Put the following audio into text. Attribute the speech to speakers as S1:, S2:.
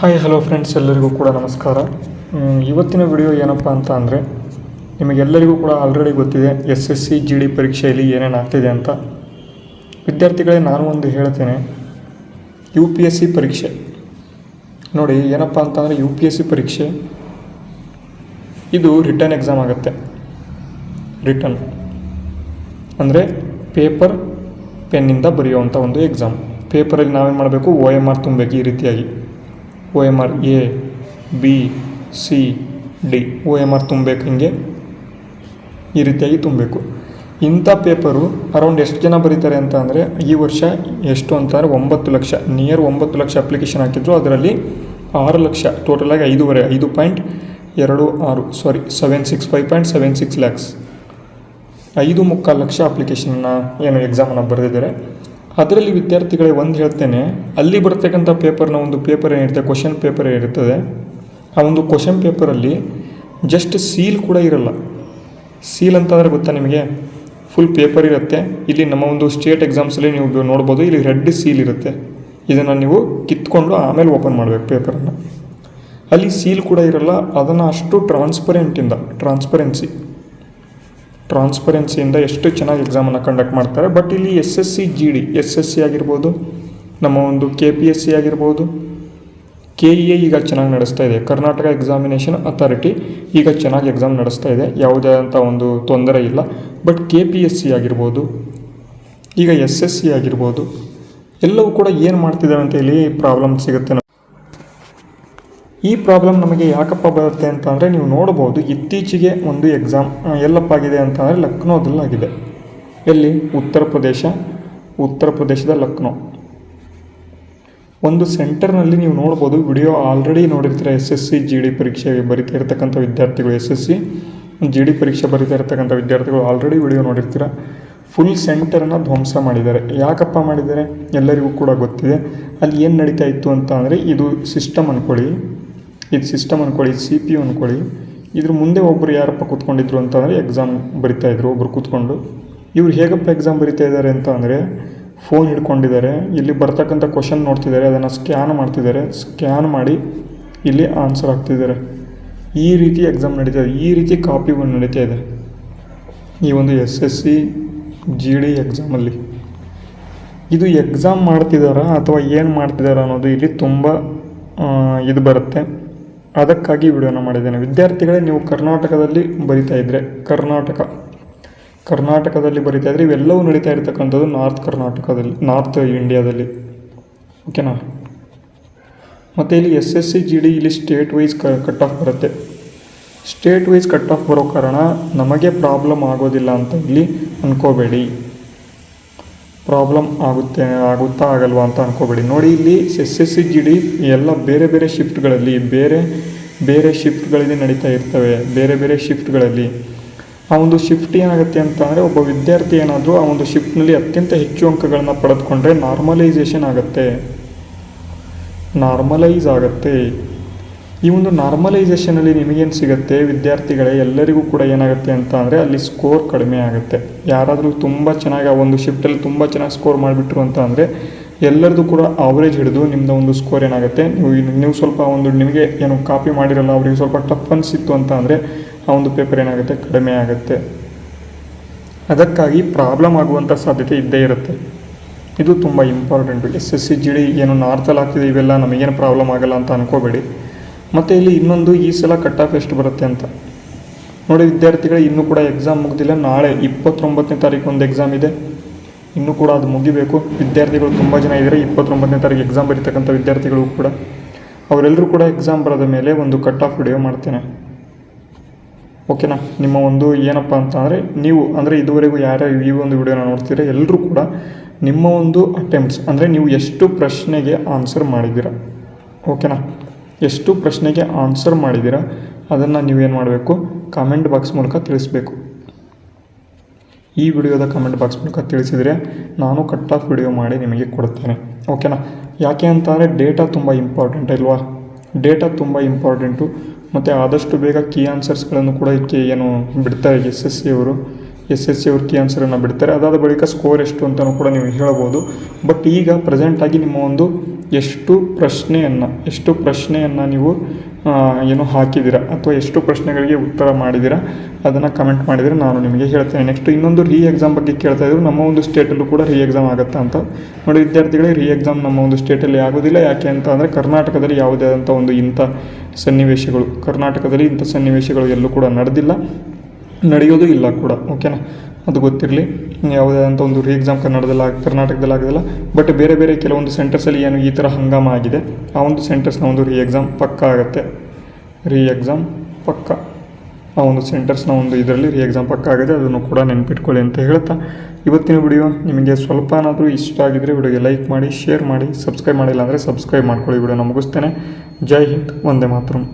S1: Hi hello friends, ಎಲ್ಲರಿಗೂ ಕೂಡ ನಮಸ್ಕಾರ. ಇವತ್ತಿನ ವಿಡಿಯೋ ಏನಪ್ಪ ಅಂತ ಅಂದರೆ, ನಿಮಗೆಲ್ಲರಿಗೂ ಕೂಡ ಆಲ್ರೆಡಿ ಗೊತ್ತಿದೆ SSC GD ಪರೀಕ್ಷೆಯಲ್ಲಿ ಏನೇನು ಆಗ್ತಿದೆ ಅಂತ. ವಿದ್ಯಾರ್ಥಿಗಳೇ, ನಾನು ಒಂದು ಹೇಳ್ತೇನೆ. UPSC ಪರೀಕ್ಷೆ ನೋಡಿ ಏನಪ್ಪ ಅಂತಂದರೆ, UPSC ಪರೀಕ್ಷೆ ಇದು ರಿಟರ್ನ್ ಎಕ್ಸಾಮ್ ಆಗುತ್ತೆ. ರಿಟರ್ನ್ ಅಂದರೆ ಪೇಪರ್ ಪೆನ್ನಿಂದ ಬರೆಯುವಂಥ ಒಂದು ಎಕ್ಸಾಮ್. ಪೇಪರಲ್ಲಿ ನಾವೇನು ಮಾಡಬೇಕು, OMR ತುಂಬಬೇಕು. ಈ ರೀತಿಯಾಗಿ OMR A B C D OMR ತುಂಬಬೇಕು. ಹಿಂಗೆ ಈ ರೀತಿಯಾಗಿ ತುಂಬಬೇಕು. ಇಂಥ ಪೇಪರು ಅರೌಂಡ್ ಎಷ್ಟು ಜನ ಬರೀತಾರೆ ಅಂತ ಅಂದರೆ, ಈ ವರ್ಷ ಎಷ್ಟು ಅಂತಂದರೆ 9 ಲಕ್ಷ, ನಿಯರ್ 9 ಲಕ್ಷ ಅಪ್ಲಿಕೇಶನ್ ಹಾಕಿದ್ರು. ಅದರಲ್ಲಿ 6 ಲಕ್ಷ, ಟೋಟಲಾಗಿ 5.76 ಲ್ಯಾಕ್ಸ್ 5.75 ಲಕ್ಷ ಅಪ್ಲಿಕೇಶನ್ನ ಏನು ಎಕ್ಸಾಮನ್ನು ಬರೆದಿದ್ದಾರೆ. ಅದರಲ್ಲಿ ವಿದ್ಯಾರ್ಥಿಗಳಿಗೆ ಒಂದು ಹೇಳ್ತೇನೆ, ಅಲ್ಲಿ ಬರ್ತಕ್ಕಂಥ ಪೇಪರ್ನ ಒಂದು ಪೇಪರ್ ಏನಿರುತ್ತೆ, ಕ್ವಶನ್ ಪೇಪರ್ ಇರ್ತದೆ. ಆ ಒಂದು ಕ್ವಶನ್ ಪೇಪರಲ್ಲಿ ಜಸ್ಟ್ ಸೀಲ್ ಕೂಡ ಇರಲ್ಲ. ಸೀಲ್ ಅಂತಂದರೆ ಗೊತ್ತಾ ನಿಮಗೆ? ಫುಲ್ ಪೇಪರ್ ಇರುತ್ತೆ. ಇಲ್ಲಿ ನಮ್ಮ ಒಂದು ಸ್ಟೇಟ್ ಎಕ್ಸಾಮ್ಸಲ್ಲಿ ನೀವು ನೋಡ್ಬೋದು, ಇಲ್ಲಿ ರೆಡ್ ಸೀಲ್ ಇರುತ್ತೆ. ಇದನ್ನು ನೀವು ಕಿತ್ಕೊಂಡು ಆಮೇಲೆ ಓಪನ್ ಮಾಡಬೇಕು ಪೇಪರನ್ನು. ಅಲ್ಲಿ ಸೀಲ್ ಕೂಡ ಇರಲ್ಲ. ಅದನ್ನು ಅಷ್ಟು ಟ್ರಾನ್ಸ್ಪರೆನ್ಸಿಯಿಂದ ಎಷ್ಟು ಚೆನ್ನಾಗಿ ಎಕ್ಸಾಮನ್ನು ಕಂಡಕ್ಟ್ ಮಾಡ್ತಾರೆ. ಬಟ್ ಇಲ್ಲಿ SSC GD, SSC ಆಗಿರ್ಬೋದು, ನಮ್ಮ ಒಂದು KPSC ಆಗಿರ್ಬೋದು, KEA ಈಗ ಚೆನ್ನಾಗಿ ನಡೆಸ್ತಾ ಇದೆ. ಕರ್ನಾಟಕ ಎಕ್ಸಾಮಿನೇಷನ್ ಅಥಾರಿಟಿ ಈಗ ಚೆನ್ನಾಗಿ ಎಕ್ಸಾಮ್ ನಡೆಸ್ತಾ ಇದೆ. ಯಾವುದೇ ಅಂತ ಒಂದು ತೊಂದರೆ ಇಲ್ಲ. ಬಟ್ KPSC ಆಗಿರ್ಬೋದು, ಈಗ SSC ಆಗಿರ್ಬೋದು, ಎಲ್ಲವೂ ಕೂಡ ಏನು ಮಾಡ್ತಿದ್ದಾರೆ ಅಂತ ಇಲ್ಲಿ ಪ್ರಾಬ್ಲಮ್ ಸಿಗುತ್ತೆ. ಈ ಪ್ರಾಬ್ಲಮ್ ನಮಗೆ ಯಾಕಪ್ಪ ಬರುತ್ತೆ ಅಂತ ಅಂದರೆ, ನೀವು ನೋಡ್ಬೋದು ಇತ್ತೀಚೆಗೆ ಒಂದು ಎಕ್ಸಾಮ್ ಎಲ್ಲಪ್ಪ ಆಗಿದೆ ಅಂತ ಅಂದರೆ ಲಕ್ನೋದಲ್ಲಾಗಿದೆ. ಎಲ್ಲಿ? ಉತ್ತರ ಪ್ರದೇಶದ ಲಕ್ನೋ ಒಂದು ಸೆಂಟರ್ನಲ್ಲಿ ನೀವು ನೋಡ್ಬೋದು. ವಿಡಿಯೋ ಆಲ್ರೆಡಿ ನೋಡಿರ್ತೀರ. SSC GD ಪರೀಕ್ಷೆ ಬರಿತಾ ಇರ್ತಕ್ಕಂಥ ವಿದ್ಯಾರ್ಥಿಗಳು, SSC GD ಪರೀಕ್ಷೆ ಬರಿತಾ ಇರ್ತಕ್ಕಂಥ ವಿದ್ಯಾರ್ಥಿಗಳು ಆಲ್ರೆಡಿ ವಿಡಿಯೋ ನೋಡಿರ್ತೀರ. ಫುಲ್ ಸೆಂಟರನ್ನು ಧ್ವಂಸ ಮಾಡಿದ್ದಾರೆ. ಯಾಕಪ್ಪ ಮಾಡಿದ್ದಾರೆ ಎಲ್ಲರಿಗೂ ಕೂಡ ಗೊತ್ತಿದೆ. ಅಲ್ಲಿ ಏನು ನಡೀತಾ ಇತ್ತು ಅಂತ ಅಂದರೆ, ಇದು ಸಿಸ್ಟಮ್ ಅಂದ್ಕೊಳ್ಳಿ, CPU ಅಂದ್ಕೊಳ್ಳಿ. ಇದ್ರ ಮುಂದೆ ಒಬ್ಬರು ಯಾರಪ್ಪ ಕೂತ್ಕೊಂಡಿದ್ರು ಅಂತಂದರೆ ಎಕ್ಸಾಮ್ ಬರಿತಾಯಿದ್ರು ಒಬ್ಬರು ಕೂತ್ಕೊಂಡು. ಇವ್ರು ಹೇಗಪ್ಪ ಎಕ್ಸಾಮ್ ಬರಿತಾ ಇದ್ದಾರೆ ಅಂತ ಅಂದರೆ, ಫೋನ್ ಹಿಡ್ಕೊಂಡಿದ್ದಾರೆ. ಇಲ್ಲಿ ಬರ್ತಕ್ಕಂಥ ಕ್ವಶನ್ ನೋಡ್ತಿದ್ದಾರೆ, ಅದನ್ನು ಸ್ಕ್ಯಾನ್ ಮಾಡಿ ಇಲ್ಲಿ ಆನ್ಸರ್ ಹಾಕ್ತಿದ್ದಾರೆ. ಈ ರೀತಿ ಎಕ್ಸಾಮ್ ನಡೀತಾ ಇದೆ. ಈ ರೀತಿ ಕಾಪಿಗಳು ನಡೀತಾ ಇದೆ ಈ ಒಂದು SSC GD ಎಕ್ಸಾಮಲ್ಲಿ. ಇದು ಎಕ್ಸಾಮ್ ಮಾಡ್ತಿದ್ದಾರಾ ಅಥವಾ ಏನು ಮಾಡ್ತಿದ್ದಾರಾ ಅನ್ನೋದು ಇಲ್ಲಿ ತುಂಬ ಇದು ಬರುತ್ತೆ. ಅದಕ್ಕಾಗಿ ವಿಡಿಯೋನ ಮಾಡಿದ್ದೇನೆ. ವಿದ್ಯಾರ್ಥಿಗಳೇ, ನೀವು ಕರ್ನಾಟಕದಲ್ಲಿ ಬರಿತಾ ಇದ್ದರೆ, ಕರ್ನಾಟಕದಲ್ಲಿ ಬರಿತಾ ಇದ್ದರೆ ಇವೆಲ್ಲವೂ ನಡೀತಾ ಇರ್ತಕ್ಕಂಥದ್ದು ನಾರ್ತ್ ಇಂಡಿಯಾದಲ್ಲಿ. ಓಕೆನಾ? ಮತ್ತು ಇಲ್ಲಿ SSC GD ಇಲ್ಲಿ ಸ್ಟೇಟ್ ವೈಸ್ ಕಟ್ ಆಫ್ ಬರುತ್ತೆ. ಸ್ಟೇಟ್ ವೈಸ್ ಕಟ್ ಆಫ್ ಬರೋ ಕಾರಣ ನಮಗೆ ಪ್ರಾಬ್ಲಮ್ ಆಗೋದಿಲ್ಲ ಅಂತ ಇಲ್ಲಿ ಅಂದ್ಕೋಬೇಡಿ. ಪ್ರಾಬ್ಲಮ್ ಆಗುತ್ತಾ ಆಗಲ್ವಾ ಅಂತ ಅಂದ್ಕೋಬೇಡಿ. ನೋಡಿ, ಇಲ್ಲಿ SSC GD ಎಲ್ಲ ಬೇರೆ ಶಿಫ್ಟ್ಗಳಲ್ಲಿ ಬೇರೆ ಶಿಫ್ಟ್ಗಳಲ್ಲಿ ನಡೀತಾ ಇರ್ತವೆ. ಬೇರೆ ಶಿಫ್ಟ್ಗಳಲ್ಲಿ ಆ ಒಂದು ಶಿಫ್ಟ್ ಏನಾಗುತ್ತೆ ಅಂತ ಅಂದರೆ, ಒಬ್ಬ ವಿದ್ಯಾರ್ಥಿ ಏನಾದರೂ ಆ ಒಂದು ಶಿಫ್ಟ್ನಲ್ಲಿ ಅತ್ಯಂತ ಹೆಚ್ಚು ಅಂಕಗಳನ್ನು ಪಡೆದುಕೊಂಡ್ರೆ ನಾರ್ಮಲೈಸ್ ಆಗುತ್ತೆ. ಈ ಒಂದು ನಾರ್ಮಲೈಸೇಷನಲ್ಲಿ ನಿಮಗೇನು ಸಿಗುತ್ತೆ ವಿದ್ಯಾರ್ಥಿಗಳೇ, ಎಲ್ಲರಿಗೂ ಕೂಡ ಏನಾಗುತ್ತೆ ಅಂತ ಅಂದರೆ, ಅಲ್ಲಿ ಸ್ಕೋರ್ ಕಡಿಮೆ ಆಗುತ್ತೆ. ಯಾರಾದರೂ ತುಂಬ ಚೆನ್ನಾಗಿ ಆ ಒಂದು ಶಿಫ್ಟಲ್ಲಿ ತುಂಬ ಚೆನ್ನಾಗಿ ಸ್ಕೋರ್ ಮಾಡಿಬಿಟ್ರು ಅಂತ ಅಂದರೆ, ಎಲ್ಲರದು ಕೂಡ ಆವ್ರೇಜ್ ಹಿಡಿದು ನಿಮ್ಮದು ಒಂದು ಸ್ಕೋರ್ ಏನಾಗುತ್ತೆ, ನೀವು ಸ್ವಲ್ಪ ಒಂದು ನಿಮಗೆ ಏನು ಕಾಪಿ ಮಾಡಿರಲ್ಲ, ಅವರಿಗೆ ಸ್ವಲ್ಪ ಟಫ್ ಅನಿಸಿತ್ತು ಅಂತ ಅಂದರೆ ಆ ಒಂದು ಪೇಪರ್ ಏನಾಗುತ್ತೆ, ಕಡಿಮೆ ಆಗುತ್ತೆ. ಅದಕ್ಕಾಗಿ ಪ್ರಾಬ್ಲಮ್ ಆಗುವಂಥ ಸಾಧ್ಯತೆ ಇದ್ದೇ ಇರುತ್ತೆ. ಇದು ತುಂಬ ಇಂಪಾರ್ಟೆಂಟು. SSC GD ಏನು ನಾರ್ತಲ್ಲಿ ಆಗ್ತಿದೆ, ಇವೆಲ್ಲ ನಮಗೇನು ಪ್ರಾಬ್ಲಮ್ ಆಗಲ್ಲ ಅಂತ ಅಂದ್ಕೋಬೇಡಿ. ಮತ್ತು ಇಲ್ಲಿ ಇನ್ನೊಂದು, ಈ ಸಲ ಕಟ್ ಆಫ್ ಎಷ್ಟು ಬರುತ್ತೆ ಅಂತ ನೋಡಿ ವಿದ್ಯಾರ್ಥಿಗಳೇ. ಇನ್ನೂ ಕೂಡ ಎಕ್ಸಾಮ್ ಮುಗಿದಿಲ್ಲ. ನಾಳೆ 29ನೇ ತಾರೀಕು ಒಂದು ಎಕ್ಸಾಮ್ ಇದೆ. ಇನ್ನೂ ಕೂಡ ಅದು ಮುಗಿಬೇಕು. ವಿದ್ಯಾರ್ಥಿಗಳು ತುಂಬ ಜನ ಇದ್ದಾರೆ. 29ನೇ ತಾರೀಕು ಎಕ್ಸಾಮ್ ಬರೀತಕ್ಕಂಥ ವಿದ್ಯಾರ್ಥಿಗಳು ಕೂಡ, ಅವರೆಲ್ಲರೂ ಕೂಡ ಎಕ್ಸಾಮ್ ಬರೋದ ಮೇಲೆ ಒಂದು ಕಟ್ ಆಫ್ ವಿಡಿಯೋ ಮಾಡ್ತೇನೆ. ಓಕೆನಾ? ನಿಮ್ಮ ಒಂದು ಏನಪ್ಪ ಅಂತ ಅಂದರೆ, ನೀವು ಅಂದರೆ ಇದುವರೆಗೂ ಯಾರ್ಯಾರು ಈ ಒಂದು ವಿಡಿಯೋನ ನೋಡ್ತೀರಾ, ಎಲ್ಲರೂ ಕೂಡ ನಿಮ್ಮ ಒಂದು ಅಟೆಂಪ್ಟ್ಸ್ ಅಂದರೆ ನೀವು ಎಷ್ಟು ಪ್ರಶ್ನೆಗೆ ಆನ್ಸರ್ ಮಾಡಿದ್ದೀರಾ, ಓಕೆನಾ? ಎಷ್ಟು ಪ್ರಶ್ನೆಗೆ ಆನ್ಸರ್ ಮಾಡಿದ್ದೀರಾ ಅದನ್ನು ನೀವೇನು ಮಾಡಬೇಕು, ಕಾಮೆಂಟ್ ಬಾಕ್ಸ್ ಮೂಲಕ ತಿಳಿಸ್ಬೇಕು. ಈ ವಿಡಿಯೋದ ಕಮೆಂಟ್ ಬಾಕ್ಸ್ ಮೂಲಕ ತಿಳಿಸಿದರೆ ನಾನು ಕಟ್ ಆಫ್ ವಿಡಿಯೋ ಮಾಡಿ ನಿಮಗೆ ಕೊಡ್ತೇನೆ. ಓಕೆನಾ? ಯಾಕೆ ಅಂತಂದರೆ ಡೇಟಾ ತುಂಬ ಇಂಪಾರ್ಟೆಂಟ್ ಅಲ್ವಾ? ಡೇಟಾ ತುಂಬ ಇಂಪಾರ್ಟೆಂಟು. ಮತ್ತು ಆದಷ್ಟು ಬೇಗ ಕೀ ಆನ್ಸರ್ಸ್ಗಳನ್ನು ಕೂಡ ಇದಕ್ಕೆ ಏನು ಬಿಡ್ತಾರೆ SSC ಅವರು. SSC ಅವ್ರ ಕೀ ಆನ್ಸರನ್ನು ಬಿಡ್ತಾರೆ. ಅದಾದ ಬಳಿಕ ಸ್ಕೋರ್ ಎಷ್ಟು ಅಂತಲೂ ಕೂಡ ನೀವು ಹೇಳ್ಬೋದು. ಬಟ್ ಈಗ ಪ್ರೆಸೆಂಟಾಗಿ ನಿಮ್ಮ ಒಂದು ಎಷ್ಟು ಪ್ರಶ್ನೆಯನ್ನು ನೀವು ಏನು ಹಾಕಿದ್ದೀರಾ ಅಥವಾ ಎಷ್ಟು ಪ್ರಶ್ನೆಗಳಿಗೆ ಉತ್ತರ ಮಾಡಿದ್ದೀರಾ ಅದನ್ನು ಕಮೆಂಟ್ ಮಾಡಿದರೆ ನಾನು ನಿಮಗೆ ಹೇಳ್ತೇನೆ. ನೆಕ್ಸ್ಟ್ ಇನ್ನೊಂದು ಎಕ್ಸಾಮ್ ಬಗ್ಗೆ ಕೇಳ್ತಾ ಇದ್ರು, ನಮ್ಮ ಒಂದು ಸ್ಟೇಟಲ್ಲೂ ಕೂಡ ಎಕ್ಸಾಮ್ ಆಗುತ್ತಾ ಅಂತ. ನೋಡಿ ವಿದ್ಯಾರ್ಥಿಗಳಿಗೆ ಎಕ್ಸಾಮ್ ನಮ್ಮ ಒಂದು ಸ್ಟೇಟಲ್ಲಿ ಆಗೋದಿಲ್ಲ. ಯಾಕೆ ಅಂತ ಅಂದರೆ ಕರ್ನಾಟಕದಲ್ಲಿ ಯಾವುದೇ ಆದಂಥ ಒಂದು ಕರ್ನಾಟಕದಲ್ಲಿ ಇಂಥ ಸನ್ನಿವೇಶಗಳು ಎಲ್ಲೂ ಕೂಡ ನಡೆಯೋದು ಇಲ್ಲ ಕೂಡ. ಓಕೆನಾ, ಅದು ಗೊತ್ತಿರಲಿ. ಯಾವುದೇ ಆದಂಥ ಒಂದು ಎಕ್ಸಾಮ್ ಕರ್ನಾಟಕದಲ್ಲಿ ಆಗೋದಿಲ್ಲ. ಬಟ್ ಬೇರೆ ಕೆಲವೊಂದು ಸೆಂಟರ್ಸಲ್ಲಿ ಏನು ಈ ಥರ ಹಂಗಾಮ ಆಗಿದೆ, ಆ ಒಂದು ಸೆಂಟರ್ಸ್ನ ಒಂದು ಎಕ್ಸಾಮ್ ಪಕ್ಕ ಆಗುತ್ತೆ. ಎಕ್ಸಾಮ್ ಪಕ್ಕ ಆ ಒಂದು ಸೆಂಟರ್ಸ್ನ ಒಂದು ಇದರಲ್ಲಿ ಎಕ್ಸಾಮ್ ಪಕ್ಕ ಆಗಿದೆ, ಅದನ್ನು ಕೂಡ ನೆನಪಿಟ್ಕೊಳ್ಳಿ ಅಂತ ಹೇಳ್ತಾ ಇವತ್ತಿನ ವಿಡಿಯೋ ನಿಮಗೆ ಸ್ವಲ್ಪನಾದರೂ ಇಷ್ಟ ಆಗಿದ್ದರೆ ವಿಡಿಯೋಗೆ ಲೈಕ್ ಮಾಡಿ, ಶೇರ್ ಮಾಡಿ, ಸಬ್ಸ್ಕ್ರೈಬ್ ಮಾಡಿಲ್ಲ ಅಂದರೆ ಸಬ್ಸ್ಕ್ರೈಬ್ ಮಾಡ್ಕೊಳ್ಳಿ. ವಿಡಿಯೋನ ಮುಗಿಸ್ತೇನೆ. ಜೈ ಹಿಂದ್, ವಂದೇ ಮಾತರಂ.